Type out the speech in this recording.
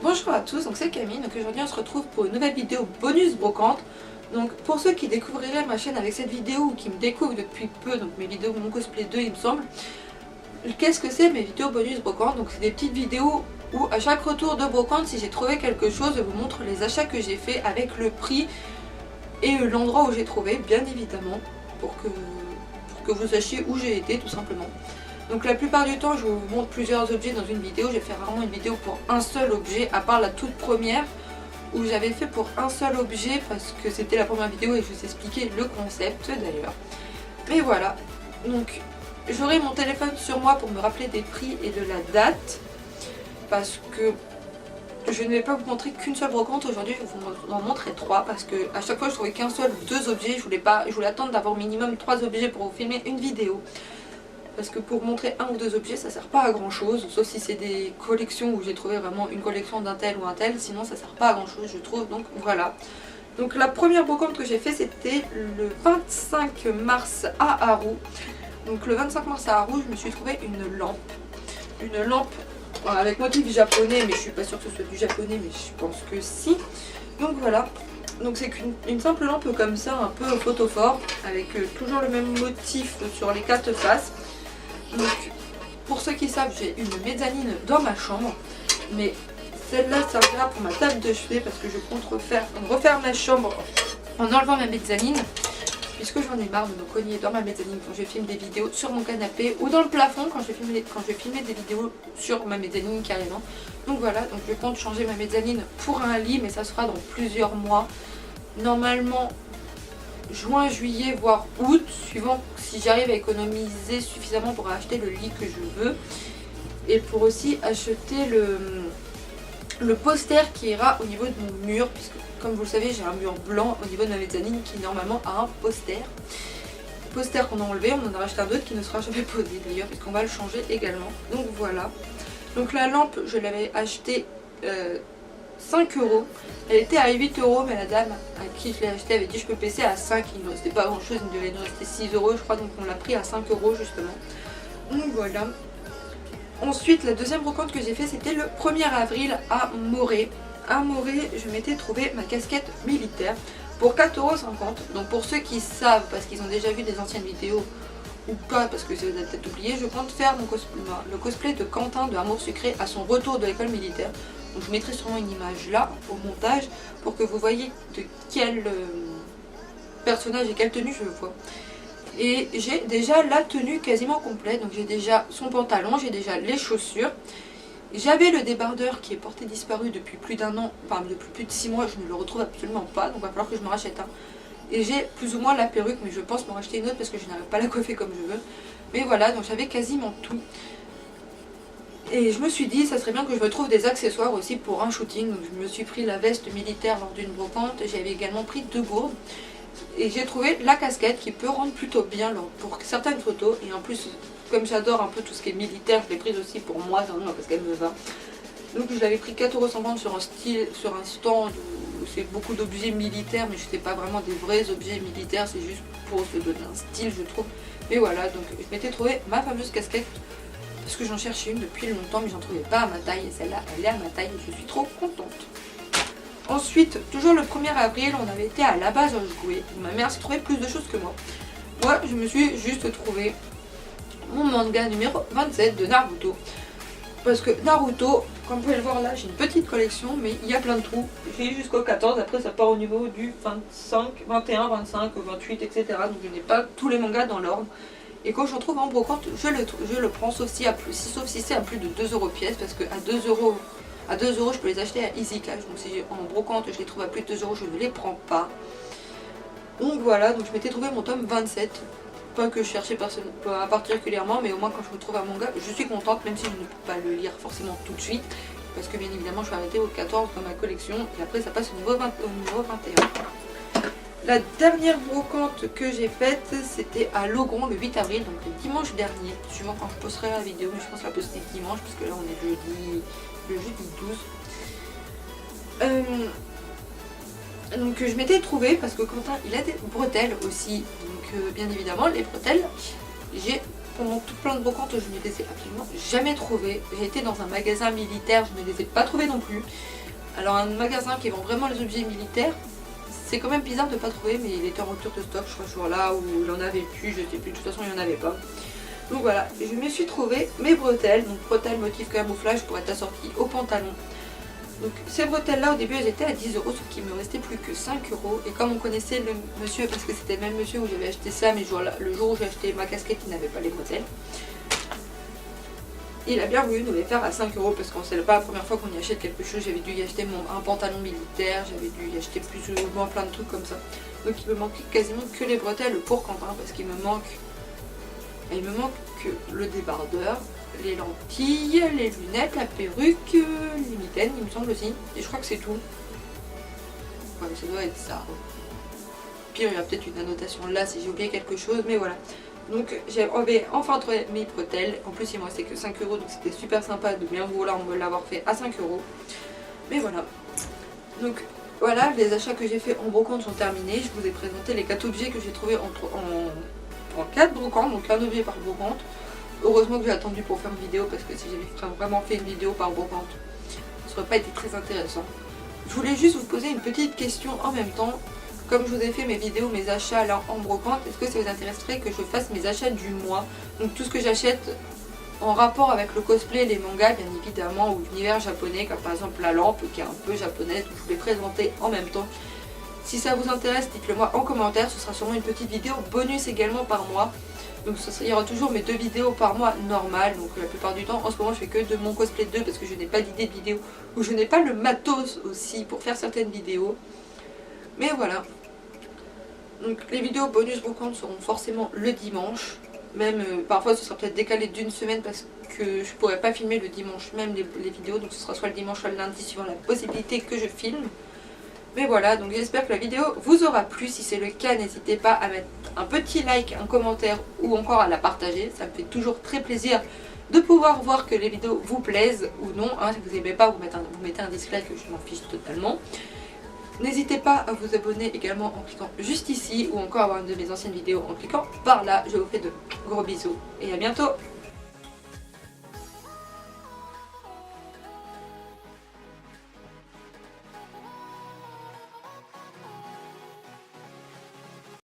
Bonjour à tous, donc c'est Camille, donc aujourd'hui on se retrouve pour une nouvelle vidéo bonus brocante. Donc pour ceux qui découvriraient ma chaîne avec cette vidéo ou qui me découvrent depuis peu, donc mes vidéos Mon Cosplay 2 il me semble. Qu'est-ce que c'est mes vidéos bonus brocante? Donc c'est des petites vidéos où à chaque retour de brocante, si j'ai trouvé quelque chose, je vous montre les achats que j'ai fait avec le prix et l'endroit où j'ai trouvé, bien évidemment, pour que vous sachiez où j'ai été tout simplement. Donc la plupart du temps je vous montre plusieurs objets dans une vidéo, je vais faire rarement une vidéo pour un seul objet, à part la toute première où j'avais fait pour un seul objet parce que c'était la première vidéo et je vous expliquais le concept d'ailleurs. Mais voilà, donc j'aurai mon téléphone sur moi pour me rappeler des prix et de la date parce que je ne vais pas vous montrer qu'une seule brocante aujourd'hui, je vais vous en montrer trois parce que à chaque fois je trouvais qu'un seul ou deux objets, je voulais attendre d'avoir au minimum 3 objets pour vous filmer une vidéo. Parce que pour montrer un ou deux objets ça sert pas à grand chose, sauf si c'est des collections où j'ai trouvé vraiment une collection d'un tel ou un tel, sinon ça sert pas à grand chose je trouve, donc voilà. Donc la première brocante que j'ai fait c'était le 25 mars à Haru. Donc le 25 mars à Haru je me suis trouvé une lampe avec motif japonais, mais je suis pas sûre que ce soit du japonais, mais je pense que si. Donc voilà. Donc c'est une simple lampe comme ça, un peu photophore, avec toujours le même motif sur les 4 faces. Donc pour ceux qui savent, j'ai une mezzanine dans ma chambre, mais celle-là servira pour ma table de chevet parce que je compte refaire ma chambre en enlevant ma mezzanine, puisque j'en ai marre de me cogner dans ma mezzanine quand je filme des vidéos sur mon canapé ou dans le plafond quand je vais filmer des vidéos sur ma mezzanine carrément. Donc voilà, donc je compte changer ma mezzanine pour un lit, mais ça sera dans plusieurs mois. Normalement juin, juillet, voire août, suivant si j'arrive à économiser suffisamment pour acheter le lit que je veux. Et pour aussi acheter le poster qui ira au niveau de mon mur, puisque comme vous le savez j'ai un mur blanc au niveau de ma mezzanine qui normalement a un poster. Poster qu'on a enlevé, on en a racheté un autre qui ne sera jamais posé d'ailleurs, puisqu'on va le changer également. Donc voilà. Donc la lampe je l'avais achetée 5 €. Elle était à 8 €, mais la dame à qui je l'ai acheté avait dit je peux baisser à 5. Il ne restait pas grand chose, il devait nous rester 6 € je crois, donc on l'a pris à 5 € justement. Donc voilà. Ensuite la deuxième brocante que j'ai fait c'était le 1er avril à Morée. À Morée je m'étais trouvé ma casquette militaire pour 4,50 €. Donc pour ceux qui savent, parce qu'ils ont déjà vu des anciennes vidéos ou pas, parce que vous avez peut-être oublié, je compte faire le cosplay de Quentin de Amour Sucré à son retour de l'école militaire. Donc je mettrai sûrement une image là au montage pour que vous voyez de quel personnage et quelle tenue je le vois. Et j'ai déjà la tenue quasiment complète, donc j'ai déjà son pantalon, j'ai déjà les chaussures. J'avais le débardeur qui est porté disparu depuis plus d'un an, enfin depuis plus de 6 mois, je ne le retrouve absolument pas, donc il va falloir que je me rachète un. Et j'ai plus ou moins la perruque, mais je pense m'en racheter une autre parce que je n'arrive pas à la coiffer comme je veux. Mais voilà, donc j'avais quasiment tout. Et je me suis dit, ça serait bien que je me trouve des accessoires aussi pour un shooting. Donc je me suis pris la veste militaire lors d'une brocante. J'avais également pris 2 gourdes. Et j'ai trouvé la casquette qui peut rendre plutôt bien pour certaines photos. Et en plus, comme j'adore un peu tout ce qui est militaire, je l'ai prise aussi pour moi, parce qu'elle me va. Donc je l'avais pris 4,50 € sur un stand où c'est beaucoup d'objets militaires, mais je sais pas vraiment des vrais objets militaires, c'est juste pour se donner un style je trouve. Mais voilà, donc je m'étais trouvé ma fameuse casquette. Parce que j'en cherchais une depuis longtemps, mais j'en trouvais pas à ma taille. Et celle-là, elle est à ma taille, et je suis trop contente. Ensuite, toujours le 1er avril, on avait été à la base jouer. Ma mère s'est trouvé plus de choses que moi. Moi, je me suis juste trouvé mon manga numéro 27 de Naruto. Parce que Naruto, comme vous pouvez le voir là, j'ai une petite collection, mais il y a plein de trous. J'ai jusqu'au 14, après ça part au niveau du 25, 21, 25, 28, etc. Donc je n'ai pas tous les mangas dans l'ordre. Et quand j'en trouve en brocante, je le prends, sauf si c'est à plus de 2 € pièce, parce que à 2 € je peux les acheter à Easy Cash. Donc si en brocante je les trouve à plus de 2 € je ne les prends pas. Donc voilà, donc je m'étais trouvé mon tome 27. Pas que je cherchais pas particulièrement, mais au moins quand je me trouve un manga, je suis contente, même si je ne peux pas le lire forcément tout de suite. Parce que bien évidemment je suis arrêtée au 14 dans ma collection, et après ça passe au niveau 21. La dernière brocante que j'ai faite, c'était à Logron le 8 avril, donc le dimanche dernier, suivant quand je posterai la vidéo, mais je pense la poster dimanche, parce que là on est le jeudi 12. Donc je m'étais trouvée, parce que Quentin il a des bretelles aussi, donc bien évidemment les bretelles, j'ai pendant tout plein de brocantes, je ne les ai absolument jamais trouvées. J'ai été dans un magasin militaire, je ne les ai pas trouvées non plus. Alors un magasin qui vend vraiment les objets militaires, c'est quand même bizarre de ne pas trouver, mais il était en rupture de stock, je crois, ce jour-là, où il en avait plus, je sais plus, de toute façon il n'y en avait pas. Donc voilà, je me suis trouvé mes bretelles, donc bretelles motif camouflage pour être assorties au pantalon. Donc ces bretelles là au début elles étaient à 10 euros, sauf qu'il me restait plus que 5 euros. Et comme on connaissait le monsieur, parce que c'était le même monsieur où j'avais acheté ça, mais le jour où j'ai acheté ma casquette il n'avait pas les bretelles, il a bien voulu nous les faire à 5 euros parce que c'est pas la première fois qu'on y achète quelque chose. J'avais dû y acheter un pantalon militaire, j'avais dû y acheter plus ou moins plein de trucs comme ça. Donc il me manquait quasiment que les bretelles pour Quentin parce qu'il me manque que le débardeur, les lentilles, les lunettes, la perruque, les mitaines il me semble aussi. Et je crois que c'est tout. Ouais, ça doit être ça. Pire, il y a peut-être une annotation là si j'ai oublié quelque chose, mais voilà. Donc j'avais enfin trouvé mes bretelles. En plus il me restait que 5 euros, donc c'était super sympa de bien vouloir me l'avoir fait à 5 euros. Mais voilà. Donc voilà, les achats que j'ai fait en brocante sont terminés. Je vous ai présenté les 4 objets que j'ai trouvés en 4 brocantes, donc un objet par brocante. Heureusement que j'ai attendu pour faire une vidéo parce que si j'avais vraiment fait une vidéo par brocante, ça n'aurait pas été très intéressant. Je voulais juste vous poser une petite question en même temps. Comme je vous ai fait mes vidéos, mes achats là en brocante, est-ce que ça vous intéresserait que je fasse mes achats du mois? Donc tout ce que j'achète en rapport avec le cosplay, les mangas bien évidemment, ou l'univers japonais, comme par exemple la lampe qui est un peu japonaise, donc je vous l'ai présenté en même temps. Si ça vous intéresse, dites-le moi en commentaire, ce sera sûrement une petite vidéo bonus également par mois. Donc il y aura toujours mes 2 vidéos par mois normales, donc la plupart du temps, en ce moment je fais que de mon cosplay 2 parce que je n'ai pas d'idée de vidéo, ou je n'ai pas le matos aussi pour faire certaines vidéos. Mais voilà. Donc les vidéos bonus brocante seront forcément le dimanche. Même parfois ce sera peut-être décalé d'une semaine parce que je pourrais pas filmer le dimanche même les vidéos. Donc ce sera soit le dimanche soit le lundi suivant la possibilité que je filme. Mais voilà, donc j'espère que la vidéo vous aura plu. Si c'est le cas, n'hésitez pas à mettre un petit like, un commentaire ou encore à la partager. Ça me fait toujours très plaisir de pouvoir voir que les vidéos vous plaisent ou non. Hein. Si vous n'aimez pas, vous mettez un dislike, je m'en fiche totalement. N'hésitez pas à vous abonner également en cliquant juste ici ou encore à voir une de mes anciennes vidéos en cliquant par là. Je vous fais de gros bisous et à bientôt.